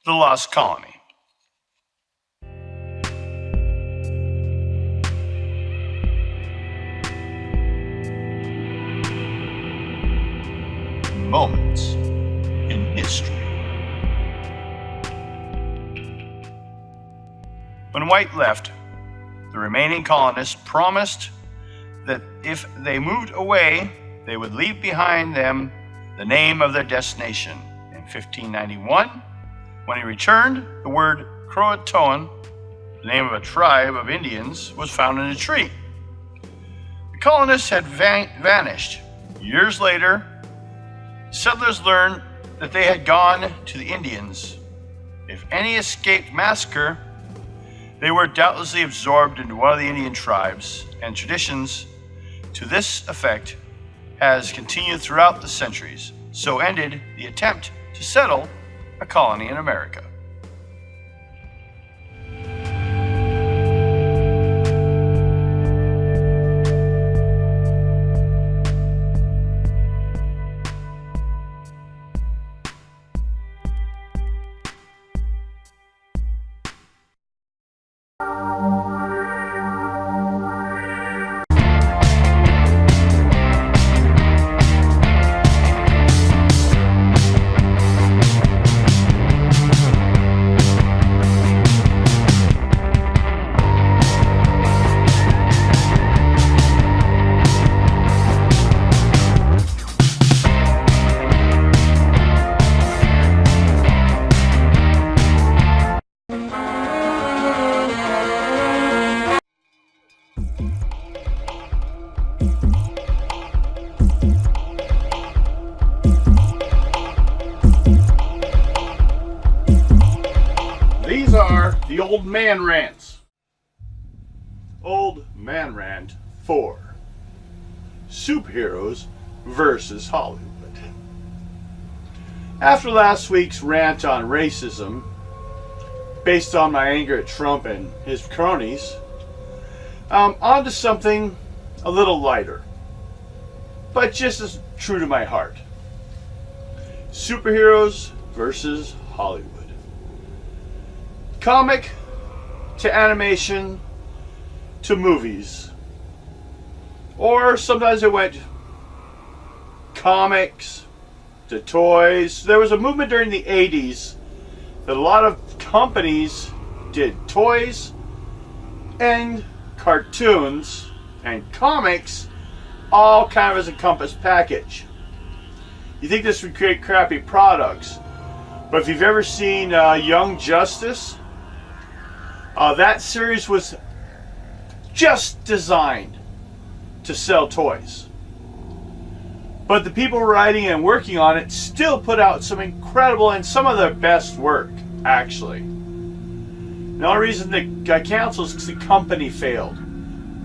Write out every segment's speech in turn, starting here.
The Lost Colony. Moments in history. When White left, the remaining colonists promised that if they moved away, they would leave behind them the name of their destination. In 1591, when he returned, the word Croatoan, the name of a tribe of Indians, was found in a tree. The colonists had vanished. Years later, settlers learned that they had gone to the Indians. If any escaped massacre, they were doubtlessly absorbed into one of the Indian tribes, and traditions to this effect has continued throughout the centuries. So ended the attempt to settle a colony in America. These are the Old Man Rants. Old Man Rant 4. Superheroes versus Hollywood. After last week's rant on racism, based on my anger at Trump and his cronies, on to something a little lighter, but just as true to my heart. Superheroes versus Hollywood. Comic to animation to movies. Or sometimes it went comics to toys. There was a movement during the 80s that a lot of companies did toys and cartoons and comics all kind of as a compass package. You think this would create crappy products, but if you've ever seen Young Justice, that series was just designed to sell toys. But the people writing and working on it still put out some incredible and some of their best work, actually. The only reason they got canceled is because the company failed,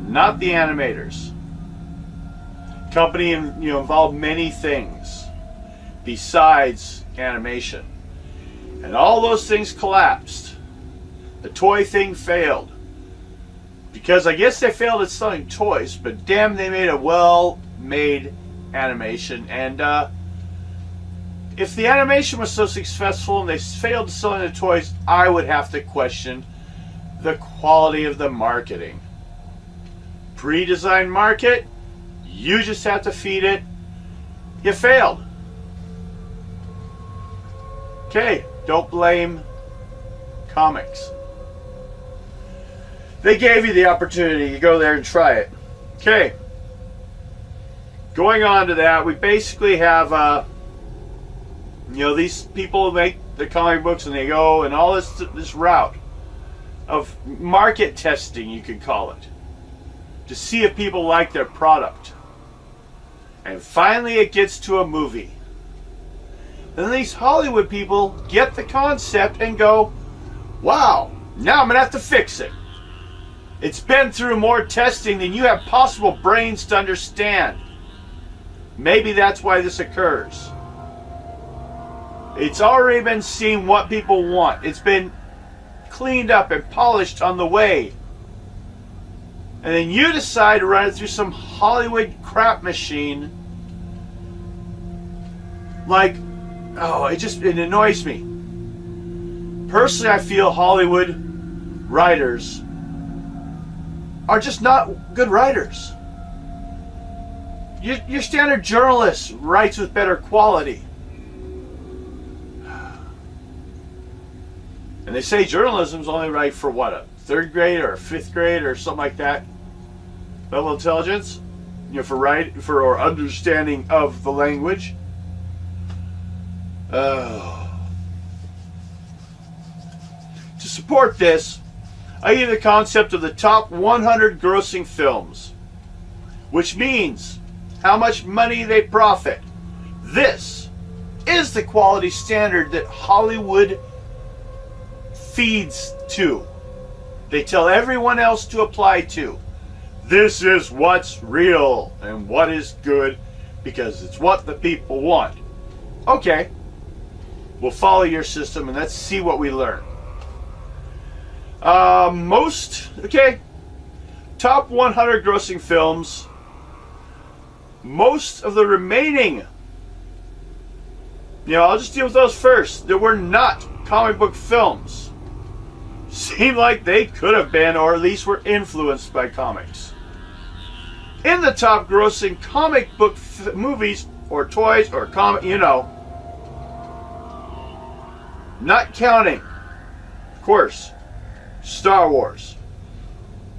not the animators. Company involved many things besides animation. And all those things collapsed. The toy thing failed. Because I guess they failed at selling toys, but damn, they made a well-made animation. And if the animation was so successful and they failed to sell the toys, I would have to question the quality of the marketing. Pre-designed market, you just have to feed it. You failed. Okay, don't blame comics. They gave you the opportunity. You go there and try it. Okay. Going on to that, we basically have, these people make the comic books and they go and all this route of market testing, you could call it, to see if people like their product. And finally it gets to a movie. Then these Hollywood people get the concept and go, wow, now I'm going to have to fix it. It's been through more testing than you have possible brains to understand. Maybe that's why this occurs. It's already been seen what people want. It's been cleaned up and polished on the way. And then you decide to run it through some Hollywood crap machine. Like, it annoys me. Personally, I feel Hollywood writers are just not good writers. Your standard journalist writes with better quality. And they say journalism's only right for what, a third grade or a fifth grade or something like that level of intelligence, for understanding of the language. To support this, I give the concept of the top 100 grossing films, which means how much money they profit. This is the quality standard that Hollywood feeds to. They tell everyone else to apply to. This is what's real and what is good because it's what the people want. Okay, we'll follow your system and let's see what we learn. Top 100 grossing films. Most of the remaining, I'll just deal with those first. There were not comic book films. Seemed like they could have been, or at least were influenced by comics. In the top grossing comic book movies, or toys, or not counting, of course, Star Wars,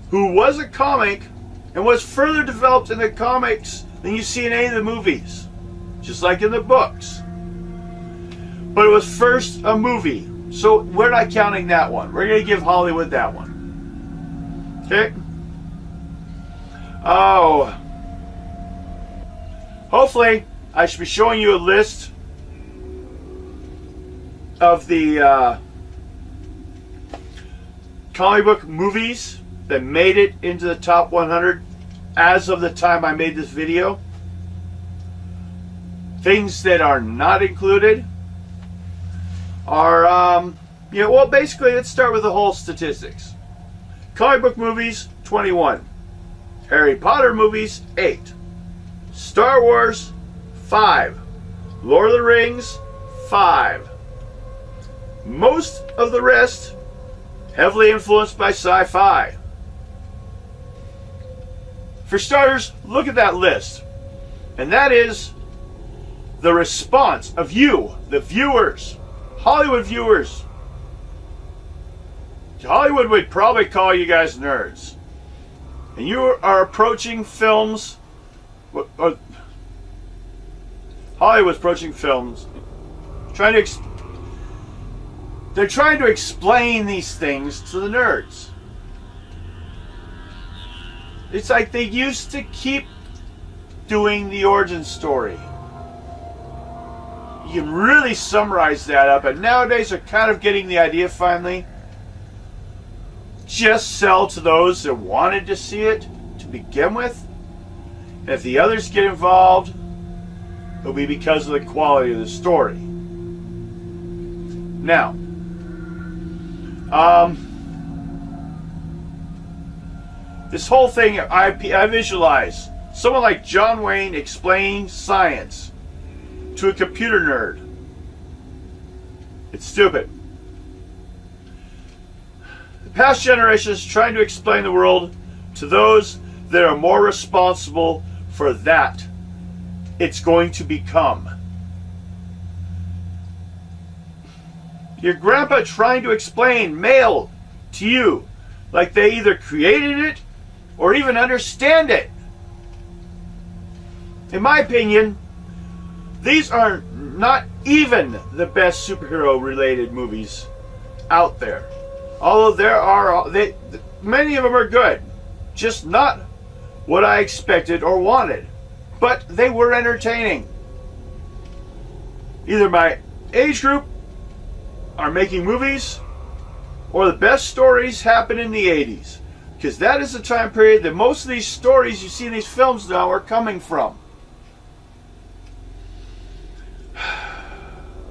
who was a comic and was further developed in the comics than you see in any of the movies, just like in the books. But it was first a movie, so we're not counting that one. We're going to give Hollywood that one. Okay? Hopefully, I should be showing you a list of the comic book movies that made it into the top 100 as of the time I made this video. Things that are not included are, basically, let's start with the whole statistics. Comic book movies, 21. Harry Potter movies, 8. Star Wars, 5. Lord of the Rings, 5. Most of the rest heavily influenced by sci-fi. For starters, look at that list. And that is the response of you, the viewers, Hollywood viewers. Hollywood would probably call you guys nerds. And you are approaching films, Hollywood's approaching films, they're trying to explain these things to the nerds. It's like they used to keep doing the origin story. You can really summarize that up, and nowadays they're kind of getting the idea finally. Just sell to those that wanted to see it to begin with. And if the others get involved, it'll be because of the quality of the story. Now, this whole thing, I visualize someone like John Wayne explaining science to a computer nerd. It's stupid. The past generations trying to explain the world to those that are more responsible for that it's going to become. Your grandpa trying to explain mail to you like they either created it or even understand it. In my opinion, these are not even the best superhero related movies out there. Although many of them are good, just not what I expected or wanted. But they were entertaining. Either my age group are making movies, or the best stories happen in the 80s. Because that is the time period that most of these stories you see in these films now are coming from.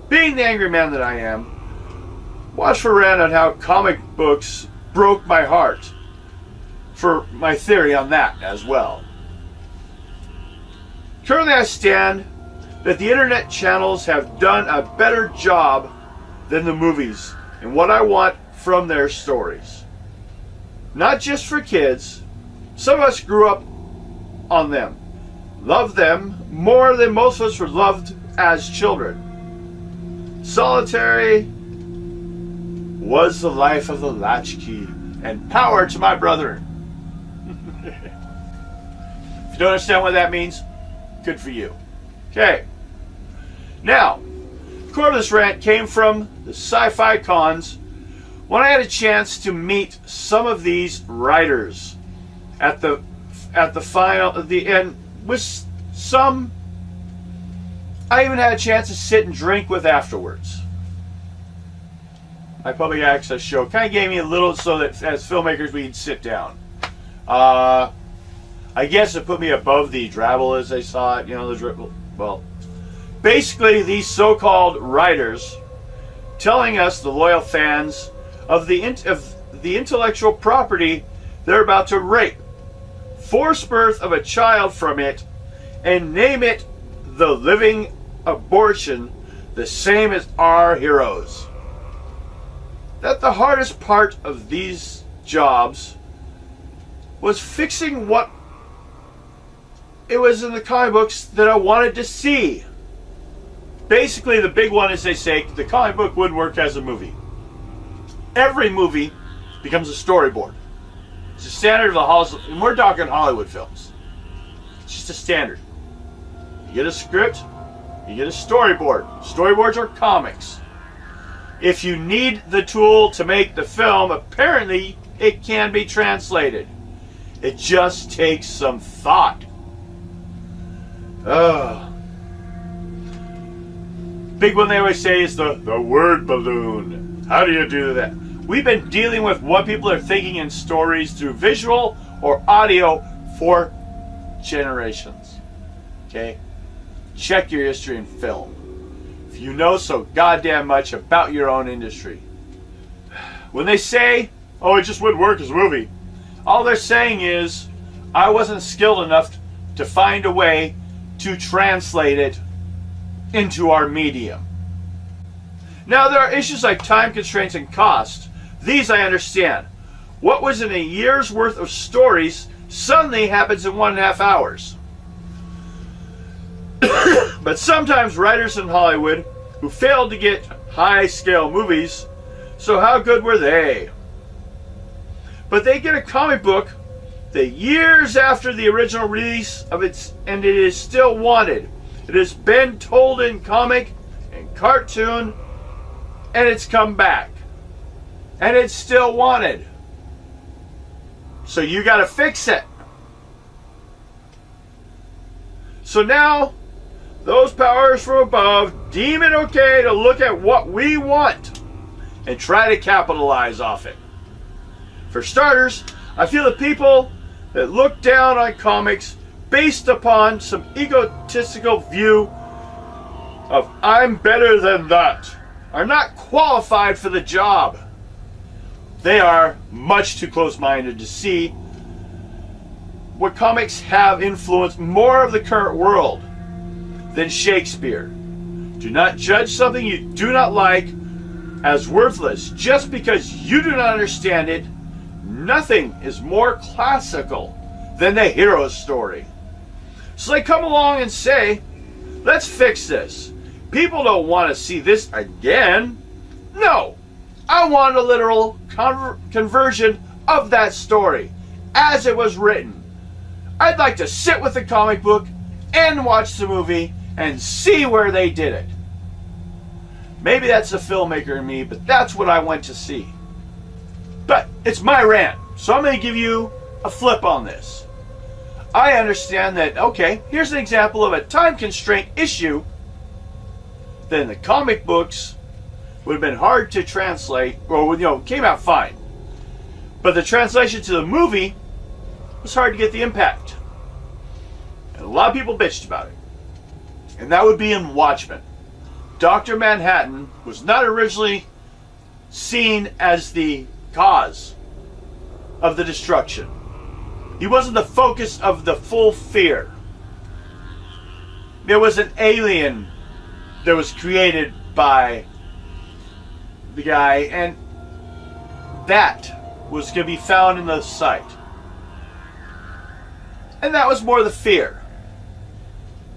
Being the angry man that I am, watch for rant on how comic books broke my heart. For my theory on that as well. Currently I stand that the internet channels have done a better job than the movies and what I want from their stories. Not just for kids. Some of us grew up on them. Loved them more than most of us were loved as children. Solitary was the life of the latchkey, and power to my brethren. If you don't understand what that means, good for you. Okay. Now, the core of this rant came from the sci-fi cons when I had a chance to meet some of these writers at the end with some I even had a chance to sit and drink with afterwards. My public access show kind of gave me a little so that as filmmakers we'd sit down. I guess it put me above the drabble as I saw it. You know, well, basically these so-called writers telling us, the loyal fans, of the intellectual property they're about to rape, force birth of a child from it, and name it the living abortion, the same as our heroes. That the hardest part of these jobs was fixing what it was in the comic books that I wanted to see. Basically, the big one is they say the comic book wouldn't work as a movie. Every movie becomes a storyboard. It's a standard of the Hollywood, and we're talking Hollywood films. It's just a standard. You get a script, you get a storyboard. Storyboards are comics. If you need the tool to make the film, apparently it can be translated. It just takes some thought. Big one they always say is the word balloon. How do you do that? We've been dealing with what people are thinking in stories through visual or audio for generations. Okay? Check your history in film. If you know so goddamn much about your own industry. When they say, oh, it just wouldn't work as a movie, all they're saying is, I wasn't skilled enough to find a way to translate it into our medium. Now, there are issues like time constraints and cost. These I understand. What was in a year's worth of stories suddenly happens in 1.5 hours. But sometimes writers in Hollywood who failed to get high-scale movies, so how good were they? But they get a comic book that years after the original release of its, and it is still wanted. It has been told in comic and cartoon, and it's come back. And it's still wanted. So you got to fix it. So now, those powers from above deem it okay to look at what we want and try to capitalize off it. For starters, I feel the people that look down on comics based upon some egotistical view of I'm better than that are not qualified for the job. They are much too close-minded to see what comics have influenced more of the current world than Shakespeare. Do not judge something you do not like as worthless just because you do not understand it. Nothing is more classical than the hero's story. So they come along and say, let's fix this. People don't want to see this again. No, I want a literal conversion of that story as it was written. I'd like to sit with the comic book and watch the movie and see where they did it. Maybe that's the filmmaker in me, but that's what I went to see. But it's my rant, so I'm going to give you a flip on this. I understand that, okay, here's an example of a time constraint issue. Then the comic books would have been hard to translate, or, came out fine. But the translation to the movie was hard to get the impact. And a lot of people bitched about it. And that would be in Watchmen. Dr. Manhattan was not originally seen as the cause of the destruction. He wasn't the focus of the full fear. There was an alien that was created by the guy, and that was going to be found in the site. And that was more the fear.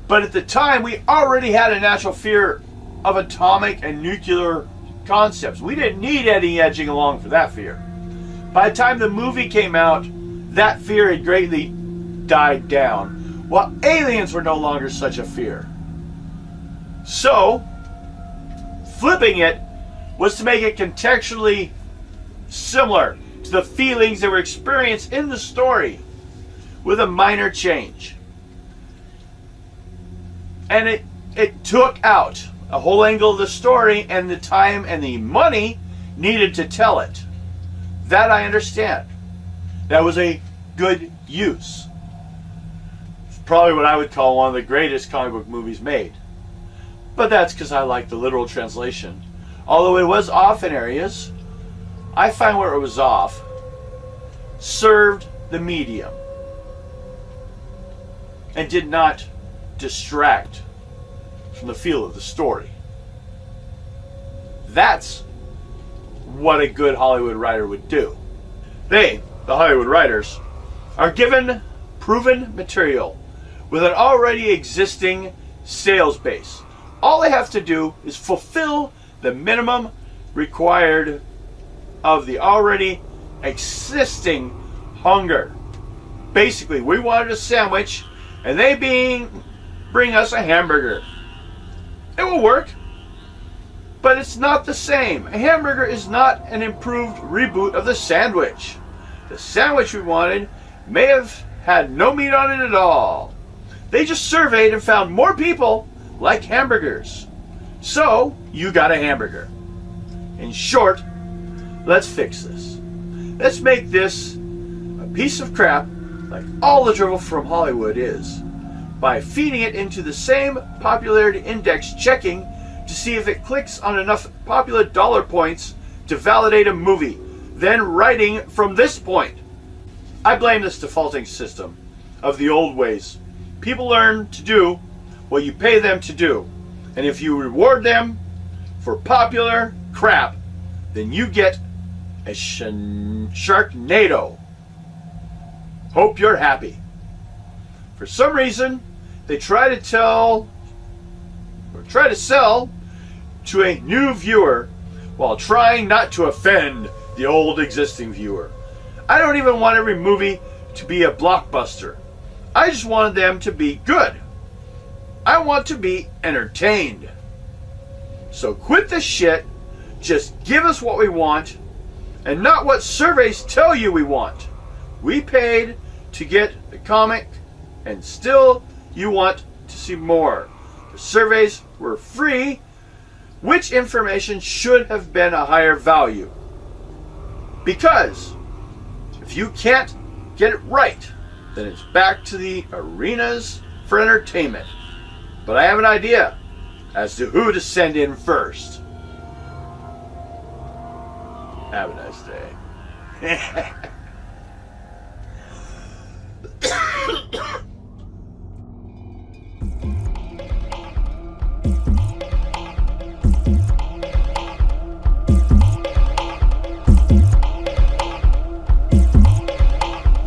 But at the time, we already had a natural fear of atomic and nuclear concepts. We didn't need any edging along for that fear. By the time the movie came out, that fear had greatly died down, while aliens were no longer such a fear. So, flipping it was to make it contextually similar to the feelings that were experienced in the story, with a minor change. And it took out a whole angle of the story and the time and the money needed to tell it. That I understand. That was a good use. It's probably what I would call one of the greatest comic book movies made. But that's because I like the literal translation. Although it was off in areas, I find where it was off served the medium and did not distract from the feel of the story. That's what a good Hollywood writer would do. They, the Hollywood writers, are given proven material with an already existing sales base. All they have to do is fulfill the minimum required of the already existing hunger. Basically, we wanted a sandwich, and they bring us a hamburger. It will work, but it's not the same. A hamburger is not an improved reboot of the sandwich. The sandwich we wanted may have had no meat on it at all. They just surveyed and found more people like hamburgers. So, you got a hamburger. In short, let's fix this. Let's make this a piece of crap like all the drivel from Hollywood is, by feeding it into the same popularity index checking to see if it clicks on enough popular dollar points to validate a movie, then writing from this point. I blame this defaulting system of the old ways. People learn to do what you pay them to do, and if you reward them for popular crap, then you get a Sharknado. Hope you're happy. For some reason, they try to sell to a new viewer while trying not to offend the old existing viewer. I don't even want every movie to be a blockbuster. I just wanted them to be good. I want to be entertained. So quit the shit, just give us what we want, and not what surveys tell you we want. We paid to get the comic, and still you want to see more. The surveys were free, which information should have been a higher value. Because if you can't get it right, then it's back to the arenas for entertainment. But I have an idea as to who to send in first. Have a nice day.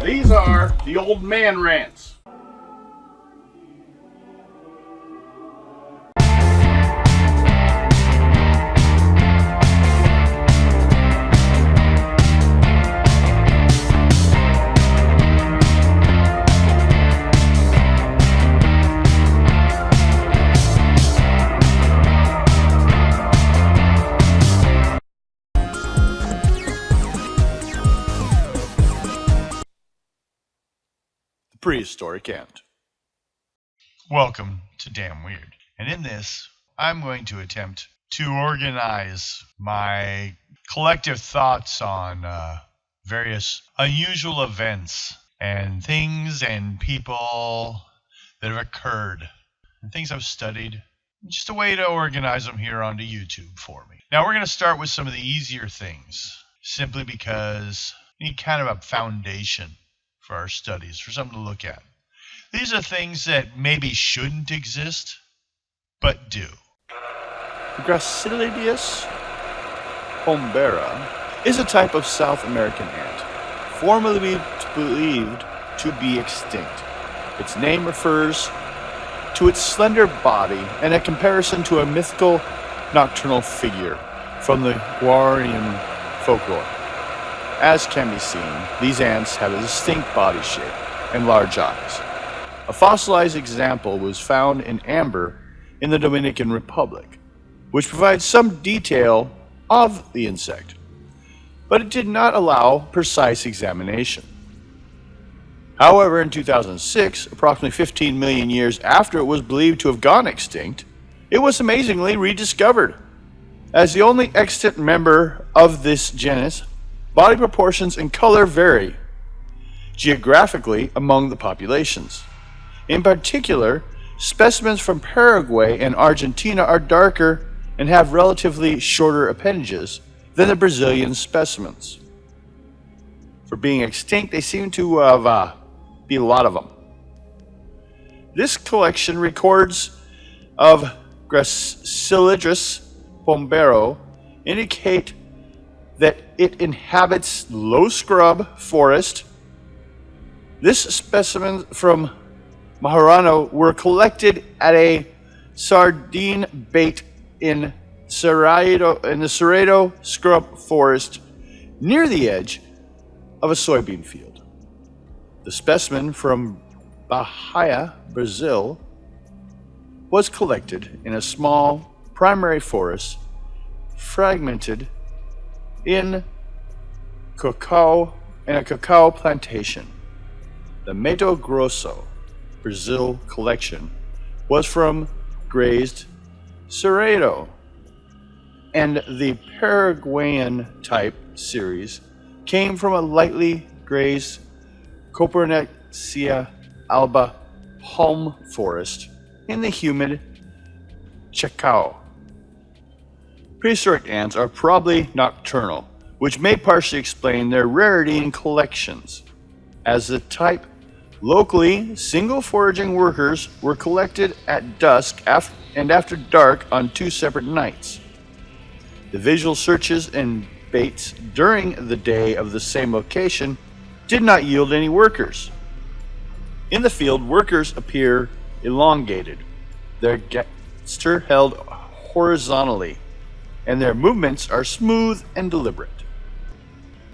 These are the old man rants. Prehistoric End. Welcome to Damn Weird. And in this, I'm going to attempt to organize my collective thoughts on various unusual events and things and people that have occurred and things I've studied. Just a way to organize them here onto YouTube for me. Now we're going to start with some of the easier things, simply because we need kind of a foundation for our studies, for something to look at. These are things that maybe shouldn't exist, but do. Gracilidius pombera is a type of South American ant, formerly believed to be extinct. Its name refers to its slender body and a comparison to a mythical nocturnal figure from the Guaranian folklore. As can be seen, these ants have a distinct body shape and large eyes. A fossilized example was found in amber in the Dominican Republic, which provides some detail of the insect, but it did not allow precise examination. However, in 2006, approximately 15 million years after it was believed to have gone extinct, it was amazingly rediscovered. As the only extant member of this genus, body proportions and color vary geographically among the populations. In particular, specimens from Paraguay and Argentina are darker and have relatively shorter appendages than the Brazilian specimens. For being extinct, they seem to have be a lot of them. This collection records of Gracilidris pombero indicate that it inhabits low scrub forest. This specimen from Maharano were collected at a sardine bait in the Cerrado scrub forest near the edge of a soybean field. The specimen from Bahia, Brazil, was collected in a small primary forest fragmented in a cacao plantation. The Mato Grosso, Brazil collection was from grazed Cerrado, and the Paraguayan type series came from a lightly grazed Copernexia alba palm forest in the humid Chacao. Prehistoric ants are probably nocturnal, which may partially explain their rarity in collections. As the type, locally, single foraging workers were collected at dusk and after dark on 2 separate nights. The visual searches and baits during the day of the same location did not yield any workers. In the field, workers appear elongated, their gesture held horizontally, and their movements are smooth and deliberate.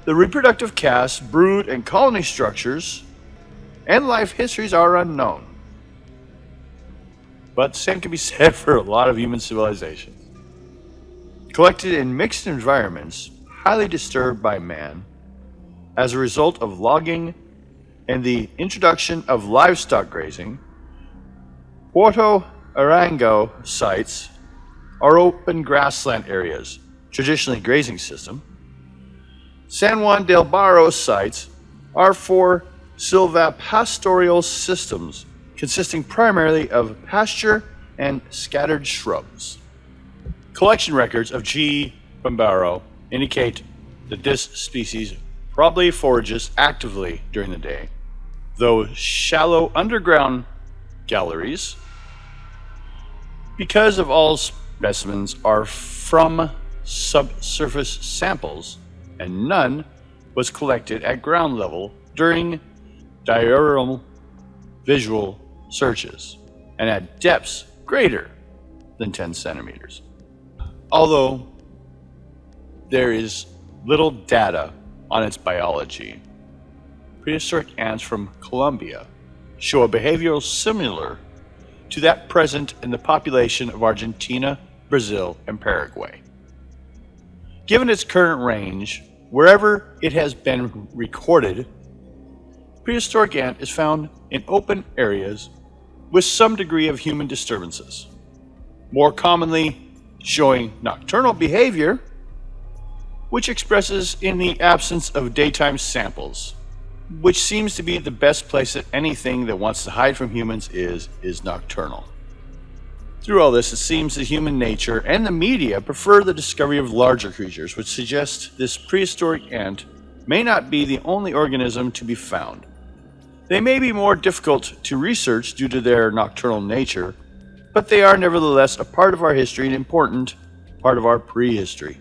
The reproductive caste, brood, and colony structures and life histories are unknown. But the same can be said for a lot of human civilizations. Collected in mixed environments, highly disturbed by man, as a result of logging and the introduction of livestock grazing, Puerto Arango sites are open grassland areas, traditionally grazing system. San Juan del Barro sites are for silvopastoral systems consisting primarily of pasture and scattered shrubs. Collection records of G. pombero indicate that this species probably forages actively during the day, though shallow underground galleries, because of all specimens are from subsurface samples and none was collected at ground level during diurnal visual searches and at depths greater than 10 centimeters. Although there is little data on its biology, prehistoric ants from Colombia show a behavior similar to that present in the population of Argentina, Brazil, and Paraguay. Given its current range, wherever it has been recorded, prehistoric ant is found in open areas with some degree of human disturbances, more commonly showing nocturnal behavior, which expresses in the absence of daytime samples, which seems to be the best place that anything that wants to hide from humans is nocturnal. Through all this, it seems that human nature and the media prefer the discovery of larger creatures, which suggests this prehistoric ant may not be the only organism to be found. They may be more difficult to research due to their nocturnal nature, but they are nevertheless a part of our history and important part of our prehistory.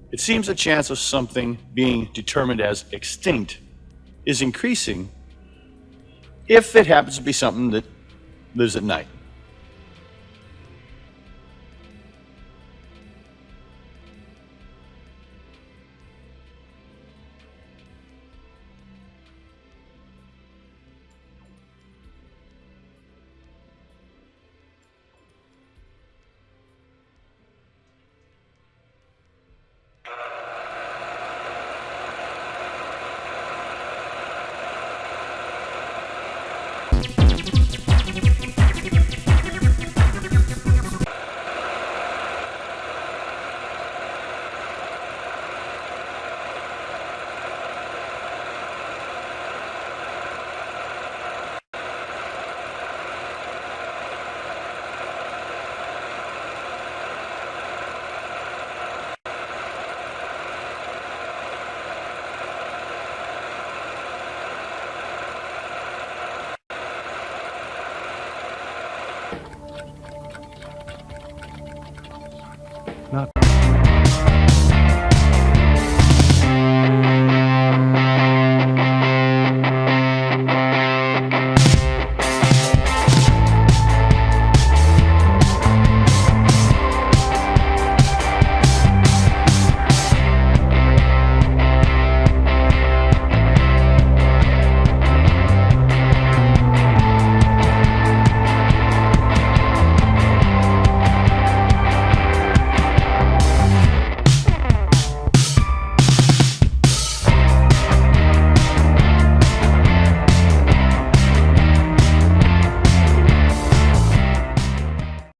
It seems the chance of something being determined as extinct is increasing if it happens to be something that lives at night.